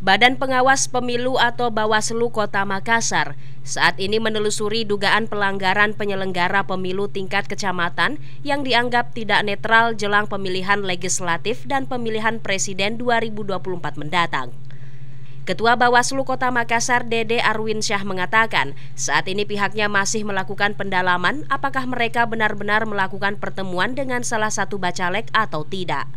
Badan Pengawas Pemilu atau Bawaslu Kota Makassar saat ini menelusuri dugaan pelanggaran penyelenggara pemilu tingkat kecamatan yang dianggap tidak netral jelang pemilihan legislatif dan pemilihan presiden 2024 mendatang. Ketua Bawaslu Kota Makassar Dede Arwinsyah mengatakan saat ini pihaknya masih melakukan pendalaman apakah mereka benar-benar melakukan pertemuan dengan salah satu bacalek atau tidak.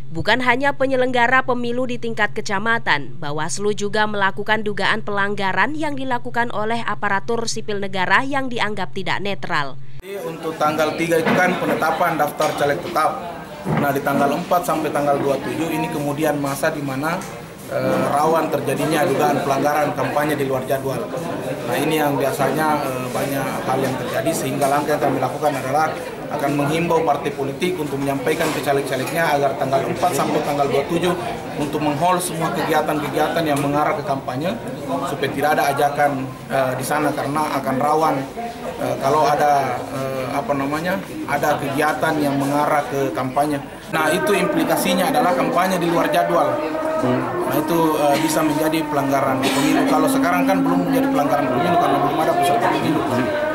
Bukan hanya penyelenggara pemilu di tingkat kecamatan, Bawaslu juga melakukan dugaan pelanggaran yang dilakukan oleh aparatur sipil negara yang dianggap tidak netral. Untuk tanggal 3 itu kan penetapan daftar caleg tetap. Nah, di tanggal 4 sampai tanggal 27 ini kemudian masa di mana rawan terjadinya dugaan pelanggaran kampanye di luar jadwal. Nah, ini yang biasanya banyak hal yang terjadi, sehingga langkah yang kami lakukan adalah akan menghimbau partai politik untuk menyampaikan ke caleg-calegnya agar tanggal 4 sampai tanggal 27 untuk meng-hold semua kegiatan-kegiatan yang mengarah ke kampanye supaya tidak ada ajakan di sana, karena akan rawan kalau ada ada kegiatan yang mengarah ke kampanye. Nah, itu implikasinya adalah kampanye di luar jadwal. Nah, itu bisa menjadi pelanggaran pemilu. Kalau sekarang kan belum menjadi pelanggaran pemilu karena belum ada peserta pemilu.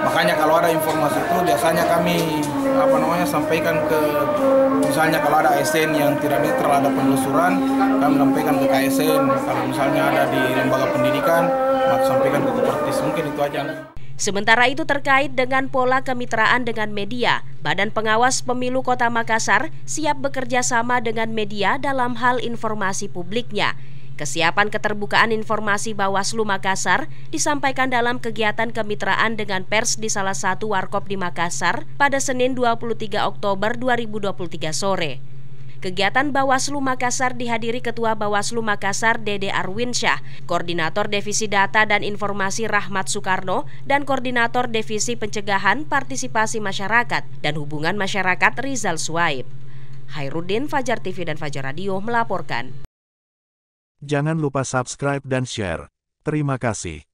Makanya kalau ada informasi itu biasanya kami sampaikan ke, misalnya kalau ada ASN yang tidak netral, ada penelusuran, kami sampaikan ke KSN. Kalau misalnya ada di lembaga pendidikan, maka sampaikan ke Kopertis. Mungkin itu aja. Sementara itu terkait dengan pola kemitraan dengan media, Badan Pengawas Pemilu Kota Makassar siap bekerja sama dengan media dalam hal informasi publiknya. Kesiapan keterbukaan informasi Bawaslu Makassar disampaikan dalam kegiatan kemitraan dengan pers di salah satu warkop di Makassar pada Senin 23 Oktober 2023 sore. Kegiatan Bawaslu Makassar dihadiri Ketua Bawaslu Makassar Dede Arwinsyah, Koordinator Divisi Data dan Informasi Rahmat Soekarno, dan Koordinator Divisi Pencegahan Partisipasi Masyarakat dan Hubungan Masyarakat Rizal Suaib. Hairudin, Fajar TV dan Fajar Radio melaporkan. Jangan lupa subscribe dan share. Terima kasih.